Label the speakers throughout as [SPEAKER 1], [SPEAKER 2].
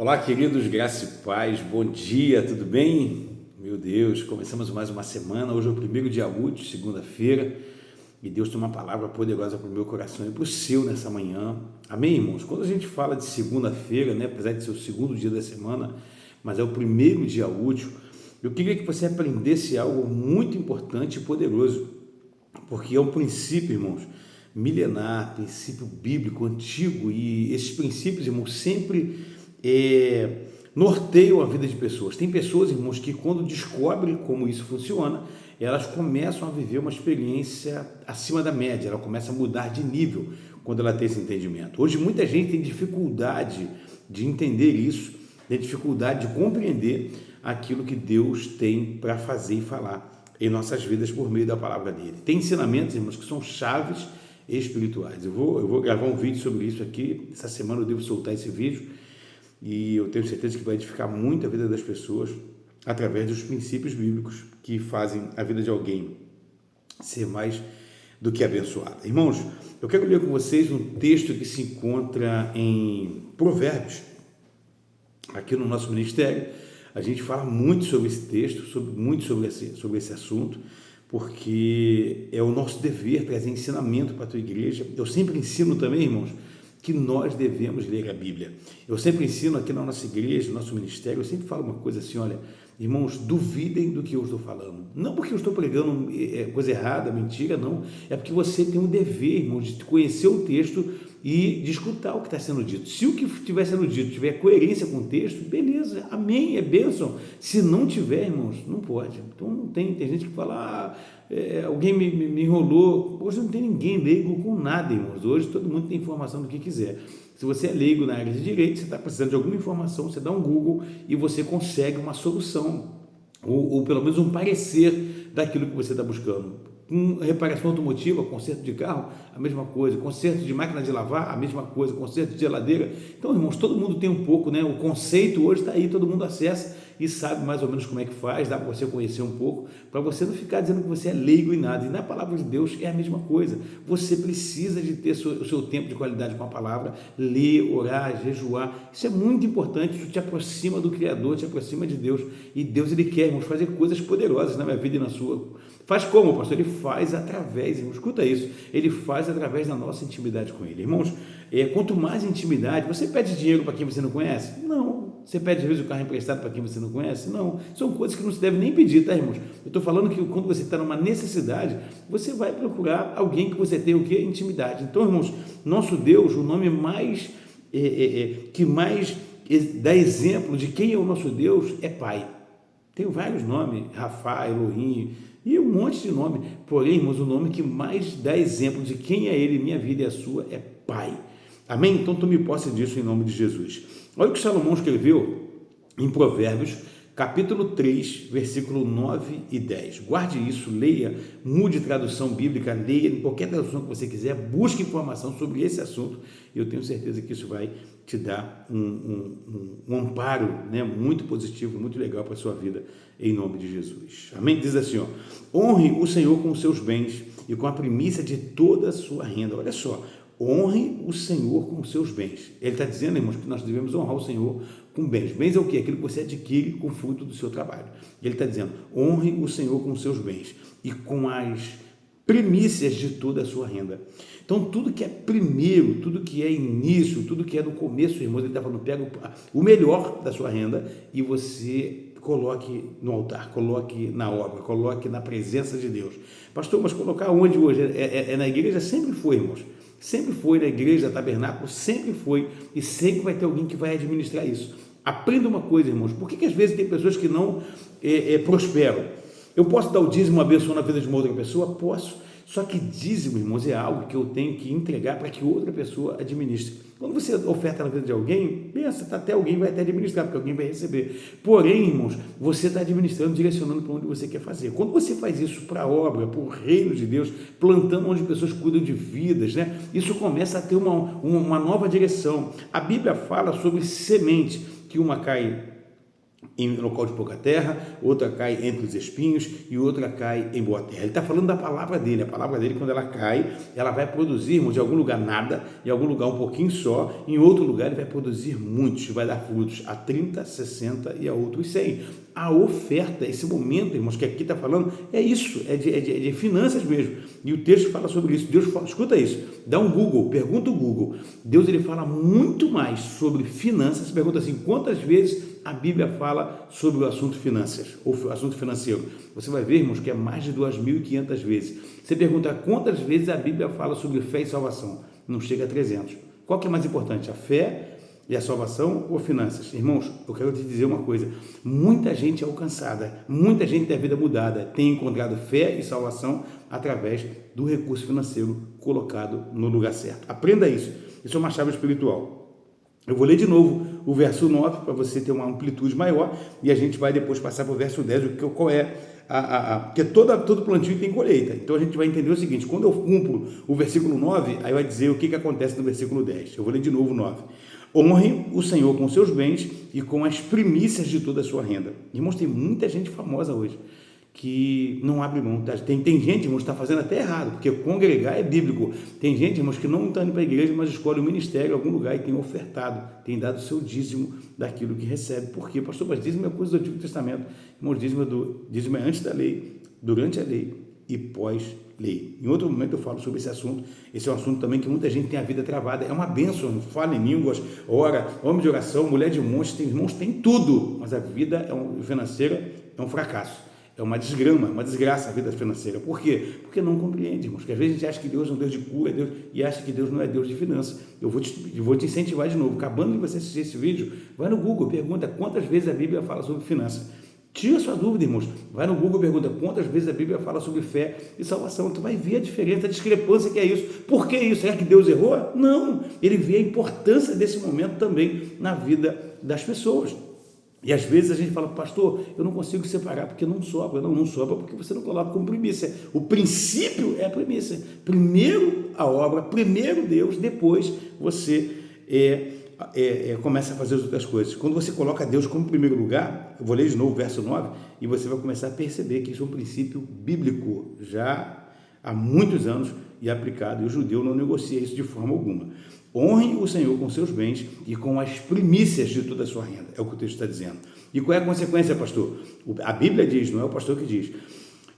[SPEAKER 1] Olá, queridos, graça e paz, bom dia, tudo bem? Meu Deus, começamos mais uma semana, hoje é o primeiro dia útil, segunda-feira, e Deus tem uma palavra poderosa para o meu coração e para o seu nessa manhã, amém, irmãos? Quando a gente fala de segunda-feira, né, apesar de ser o segundo dia da semana, mas é o primeiro dia útil, eu queria que você aprendesse algo muito importante e poderoso, porque é um princípio, irmãos, milenar, princípio bíblico, antigo, e esses princípios, irmãos, sempre norteiam a vida de pessoas. Tem pessoas, irmãos, que quando descobrem como isso funciona, elas começam a viver uma experiência acima da média, ela começa a mudar de nível quando ela tem esse entendimento. Hoje muita gente tem dificuldade de entender isso, tem dificuldade de compreender aquilo que Deus tem para fazer e falar em nossas vidas por meio da palavra dele. Tem ensinamentos, irmãos, que são chaves espirituais. Eu vou gravar um vídeo sobre isso aqui, essa semana eu devo soltar esse vídeo, e eu tenho certeza que vai edificar muito a vida das pessoas através dos princípios bíblicos que fazem a vida de alguém ser mais do que abençoada. Irmãos, eu quero ler com vocês um texto que se encontra em Provérbios. Aqui no nosso ministério, a gente fala muito sobre esse texto, sobre esse assunto, porque é o nosso dever trazer ensinamento para a tua igreja. Eu sempre ensino também, irmãos, que nós devemos ler a Bíblia. Eu sempre ensino aqui na nossa igreja, no nosso ministério, eu sempre falo uma coisa assim, olha, irmãos, duvidem do que eu estou falando. Não porque eu estou pregando coisa errada, mentira, não. É porque você tem o dever, irmãos, de conhecer o texto e de escutar o que está sendo dito. Se o que estiver sendo dito tiver coerência com o texto, beleza, amém, é bênção. Se não tiver, irmãos, não pode. Então não tem gente que fala, alguém me enrolou. Hoje não tem ninguém leigo com nada, irmãos. Hoje todo mundo tem informação do que quiser. Se você é leigo na área de direito, você está precisando de alguma informação, você dá um Google e você consegue uma solução, ou pelo menos um parecer daquilo que você está buscando. Reparação automotiva, conserto de carro, a mesma coisa, conserto de máquina de lavar, a mesma coisa, conserto de geladeira. Então, irmãos, todo mundo tem um pouco, né? O conceito hoje está aí, todo mundo acessa e sabe mais ou menos como é que faz, dá para você conhecer um pouco, para você não ficar dizendo que você é leigo em nada. E na palavra de Deus é a mesma coisa. Você precisa de ter o seu tempo de qualidade com a palavra, ler, orar, jejuar. Isso é muito importante, isso te aproxima do Criador, te aproxima de Deus. E Deus, Ele quer, irmãos, fazer coisas poderosas na minha vida e na sua. Faz como, pastor? Ele faz através, irmãos, escuta isso, ele faz através da nossa intimidade com ele. Irmãos, quanto mais intimidade, você pede dinheiro para quem você não conhece? Não. Você pede, às vezes, o carro emprestado para quem você não conhece? Não. São coisas que não se deve nem pedir, tá, irmãos? Eu estou falando que quando você está numa necessidade, você vai procurar alguém que você tem o quê? Intimidade. Então, irmãos, nosso Deus, o nome mais, que mais dá exemplo de quem é o nosso Deus é Pai. Tem vários nomes, Rafa, Elohim, e um monte de nome. Porém, irmãos, o nome que mais dá exemplo de quem é Ele, minha vida e a sua, é Pai. Amém? Então, tome posse disso em nome de Jesus. Olha o que Salomão escreveu em Provérbios, capítulo 3, versículo 9 e 10. Guarde isso, leia, mude tradução bíblica, leia em qualquer tradução que você quiser, busque informação sobre esse assunto, e eu tenho certeza que isso vai te dar um amparo, né, muito positivo, muito legal para a sua vida, em nome de Jesus. Amém? Diz assim, honre o Senhor com os seus bens e com a primícia de toda a sua renda. Olha só, honre o Senhor com os seus bens. Ele está dizendo, irmãos, que nós devemos honrar o Senhor com bens. Bens é o quê? Aquilo que você adquire com o fruto do seu trabalho. Ele está dizendo, honre o Senhor com os seus bens e com as primícias de toda a sua renda. Então, tudo que é primeiro, tudo que é início, tudo que é no começo, irmãos, ele está falando, pega o melhor da sua renda e você coloque no altar, coloque na obra, coloque na presença de Deus. Pastor, mas colocar onde hoje? É na igreja? Sempre foi, irmãos. Sempre foi na igreja, tabernáculo, sempre foi, e sempre vai ter alguém que vai administrar isso. Aprenda uma coisa, irmãos, por que às vezes tem pessoas que não prosperam? Eu posso dar o dízimo abençoando na vida de uma outra pessoa? Posso. Só que dízimo, irmãos, é algo que eu tenho que entregar para que outra pessoa administre. Quando você oferta na vida de alguém, pensa, até alguém vai até administrar, porque alguém vai receber. Porém, irmãos, você está administrando, direcionando para onde você quer fazer. Quando você faz isso para a obra, para o reino de Deus, plantando onde pessoas cuidam de vidas, né? Isso começa a ter uma nova direção. A Bíblia fala sobre semente, que uma cai em local de pouca terra, outra cai entre os espinhos e outra cai em boa terra. Ele está falando da palavra dele. A palavra dele, quando ela cai, ela vai produzir, irmãos, em algum lugar nada, em algum lugar um pouquinho só, em outro lugar ele vai produzir muitos, vai dar frutos a 30, 60 e a outros 100. A oferta, esse momento, irmãos, que aqui está falando, é isso, é de finanças mesmo. E o texto fala sobre isso. Deus fala, escuta isso, dá um Google, pergunta o Google. Deus, ele fala muito mais sobre finanças. Pergunta assim, quantas vezes a Bíblia fala sobre o assunto finanças, ou o assunto financeiro? Você vai ver, irmãos, que é mais de 2.500 vezes. Você pergunta quantas vezes a Bíblia fala sobre fé e salvação? Não chega a 300. Qual que é mais importante, a fé e a salvação ou finanças? Irmãos, eu quero te dizer uma coisa, muita gente é alcançada, muita gente tem a vida mudada, tem encontrado fé e salvação através do recurso financeiro colocado no lugar certo. Aprenda isso, isso é uma chave espiritual. Eu vou ler de novo o verso 9 para você ter uma amplitude maior e a gente vai depois passar para o verso 10, qual é porque todo plantio tem colheita. Então a gente vai entender o seguinte, quando eu cumpro o versículo 9, aí vai dizer o que acontece no versículo 10. Eu vou ler de novo o 9. Honre o Senhor com seus bens e com as primícias de toda a sua renda. Irmãos, tem muita gente famosa hoje que não abre mão. Tem gente, irmãos, que está fazendo até errado, porque congregar é bíblico. Tem gente, irmãos, que não está indo para a igreja, mas escolhe o ministério em algum lugar e tem ofertado, tem dado o seu dízimo daquilo que recebe. Por quê? Pastor, mas dízimo é coisa do Antigo Testamento. Irmãos, dízimo é antes da lei, durante a lei e pós-lei. Em outro momento eu falo sobre esse assunto. Esse é um assunto também que muita gente tem a vida travada. É uma bênção, fala em línguas, ora, homem de oração, mulher de monstros, irmãos, tem tudo, mas a vida financeira é um fracasso. É uma desgrama, uma desgraça a vida financeira. Por quê? Porque não compreende, irmãos. Porque às vezes a gente acha que Deus é um Deus de cura, Deus, e acha que Deus não é Deus de finanças. Eu vou te incentivar de novo. Acabando de você assistir esse vídeo, vai no Google, pergunta quantas vezes a Bíblia fala sobre finanças. Tira sua dúvida, irmãos. Vai no Google, pergunta quantas vezes a Bíblia fala sobre fé e salvação. Tu vai ver a diferença, a discrepância que é isso. Por que isso? Será que Deus errou? Não. Ele vê a importância desse momento também na vida das pessoas. E às vezes a gente fala, pastor, eu não consigo separar porque não sobra. Não sobra porque você não coloca como primícia. O princípio é a primícia. Primeiro a obra, primeiro Deus, depois você começa a fazer as outras coisas. Quando você coloca Deus como primeiro lugar, eu vou ler de novo o verso 9, e você vai começar a perceber que isso é um princípio bíblico, já há muitos anos e aplicado, e o judeu não negocia isso de forma alguma. Honre o Senhor com seus bens e com as primícias de toda a sua renda, é o que o texto está dizendo. E qual é a consequência, pastor? A Bíblia diz, não é o pastor que diz,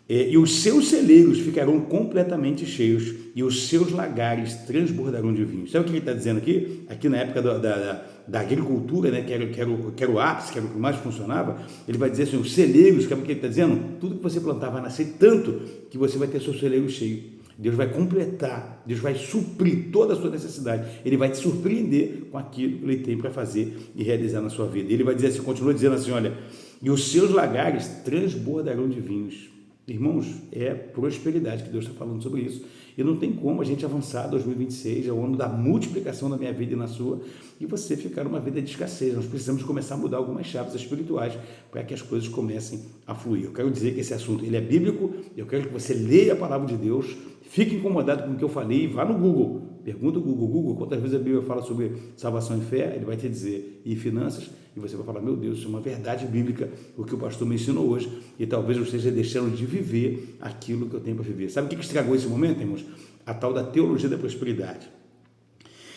[SPEAKER 1] e os seus celeiros ficarão completamente cheios e os seus lagares transbordarão de vinho. Sabe o que ele está dizendo aqui? Aqui na época da agricultura, né, que era o ápice, que era o que mais funcionava, ele vai dizer assim, os celeiros, sabe o que ele está dizendo? Tudo que você plantar vai nascer tanto que você vai ter seu celeiro cheio. Deus vai completar, Deus vai suprir toda a sua necessidade. Ele vai te surpreender com aquilo que Ele tem para fazer e realizar na sua vida. Ele vai dizer assim, continua dizendo assim, olha, e os seus lagares transbordarão de vinhos. Irmãos, é prosperidade que Deus está falando sobre isso. E não tem como a gente avançar. 2026 é o ano da multiplicação na minha vida e na sua, e você ficar numa vida de escassez. Nós precisamos começar a mudar algumas chaves espirituais para que as coisas comecem a fluir. Eu quero dizer que esse assunto ele é bíblico. Eu quero que você leia a palavra de Deus, fique incomodado com o que eu falei e vá no Google. Pergunta o Google, quantas vezes a Bíblia fala sobre salvação e fé, ele vai te dizer, e finanças, e você vai falar, meu Deus, isso é uma verdade bíblica, o que o pastor me ensinou hoje, e talvez eu esteja deixando de viver aquilo que eu tenho para viver. Sabe o que estragou esse momento, irmãos? A tal da teologia da prosperidade.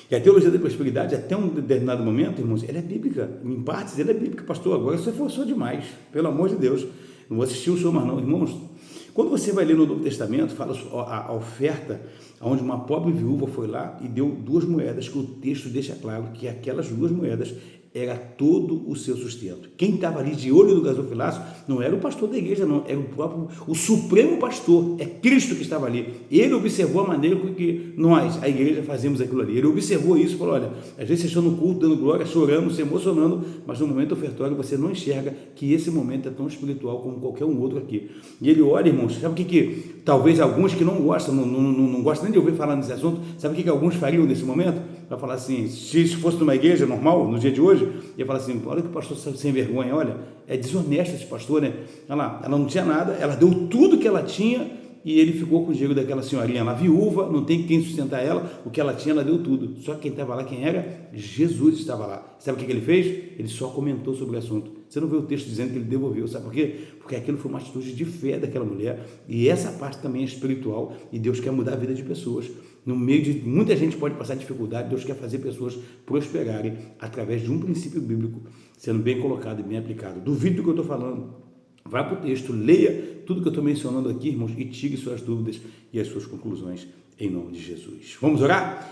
[SPEAKER 1] E a teologia da prosperidade, até um determinado momento, irmãos, ela é bíblica, em partes ela é bíblica. Pastor, agora você forçou demais, pelo amor de Deus, não vou assistir o senhor mais não, irmãos. Quando você vai ler no Novo Testamento, fala a oferta, onde uma pobre viúva foi lá e deu 2 moedas, que o texto deixa claro que aquelas 2 moedas era todo o seu sustento. Quem estava ali de olho no gasofilaço não era o pastor da igreja, não, era o supremo pastor, é Cristo que estava ali. Ele observou a maneira com que nós, a igreja, fazemos aquilo ali. Ele observou isso e falou, olha, às vezes vocês estão no culto, dando glória, chorando, se emocionando, mas no momento ofertório você não enxerga que esse momento é tão espiritual como qualquer um outro aqui. E ele olha, irmãos, sabe o que talvez alguns que não gostam, não gostam nem de ouvir falar nesse assunto, sabe o que alguns fariam nesse momento? Para falar assim, se isso fosse numa igreja normal, no dia de hoje, ia falar assim, olha que o pastor sem vergonha, olha, é desonesto esse pastor, né? Olha lá, ela não tinha nada, ela deu tudo que ela tinha e ele ficou com o dinheiro daquela senhorinha lá, viúva, não tem quem sustentar ela, o que ela tinha, ela deu tudo. Só que quem estava lá, quem era? Jesus estava lá. Sabe o que ele fez? Ele só comentou sobre o assunto. Você não vê o texto dizendo que ele devolveu, sabe por quê? Porque aquilo foi uma atitude de fé daquela mulher, e essa parte também é espiritual, e Deus quer mudar a vida de pessoas. No meio de muita gente pode passar dificuldade, Deus quer fazer pessoas prosperarem através de um princípio bíblico, sendo bem colocado e bem aplicado. Duvido do que eu estou falando. Vá para o texto, leia tudo que eu estou mencionando aqui, irmãos, e tire suas dúvidas e as suas conclusões em nome de Jesus. Vamos orar?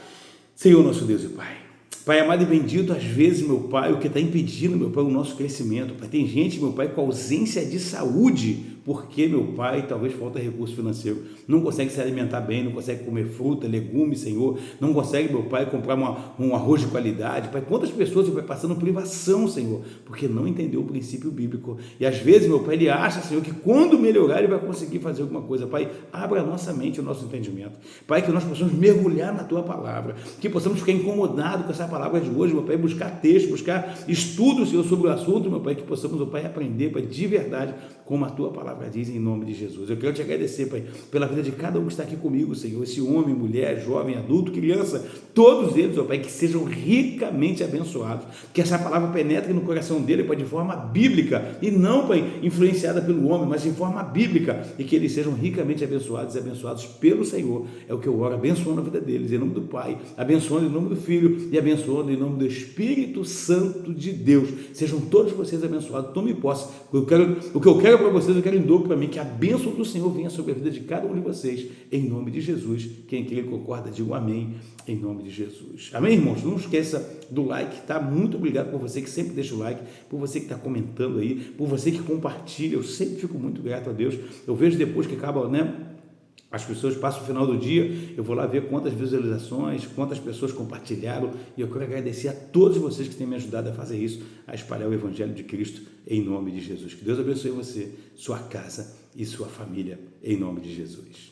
[SPEAKER 1] Senhor, nosso Deus e Pai. Pai amado e bendito, às vezes, meu Pai, o que está impedindo, meu Pai, o nosso crescimento, Pai, tem gente, meu Pai, com ausência de saúde, porque, meu Pai, talvez falta recurso financeiro, não consegue se alimentar bem, não consegue comer fruta, legumes, Senhor, não consegue, meu Pai, comprar um arroz de qualidade, Pai, quantas pessoas, meu Pai, passando privação, Senhor, porque não entendeu o princípio bíblico, e às vezes, meu Pai, ele acha, Senhor, que quando melhorar, ele vai conseguir fazer alguma coisa. Pai, abra a nossa mente, o nosso entendimento, Pai, que nós possamos mergulhar na Tua Palavra, que possamos ficar incomodados com essa palavra de hoje, meu Pai, buscar texto, buscar estudo, Senhor, sobre o assunto, meu Pai, que possamos, meu Pai, aprender, Pai, de verdade, como a Tua Palavra diz, em nome de Jesus. Eu quero te agradecer, Pai, pela vida de cada um que está aqui comigo, Senhor, esse homem, mulher, jovem, adulto, criança, todos eles, ó Pai, que sejam ricamente abençoados, que essa palavra penetre no coração dele, Pai, de forma bíblica, e não, Pai, influenciada pelo homem, mas em forma bíblica, e que eles sejam ricamente abençoados e abençoados pelo Senhor. É o que eu oro, abençoando a vida deles, em nome do Pai, abençoando em nome do Filho, e abençoando em nome do Espírito Santo de Deus. Sejam todos vocês abençoados. Tome posse. O que eu quero para vocês, eu quero em dobro para mim, que a bênção do Senhor venha sobre a vida de cada um de vocês, em nome de Jesus. Quem crê e concorda, diga amém, em nome de Jesus. Amém, irmãos? Não esqueça do like, tá? Muito obrigado por você que sempre deixa o like, por você que está comentando aí, por você que compartilha. Eu sempre fico muito grato a Deus. Eu vejo depois que acaba, as pessoas passam o final do dia, eu vou lá ver quantas visualizações, quantas pessoas compartilharam, e eu quero agradecer a todos vocês que têm me ajudado a fazer isso, a espalhar o Evangelho de Cristo, em nome de Jesus. Que Deus abençoe você, sua casa e sua família, em nome de Jesus.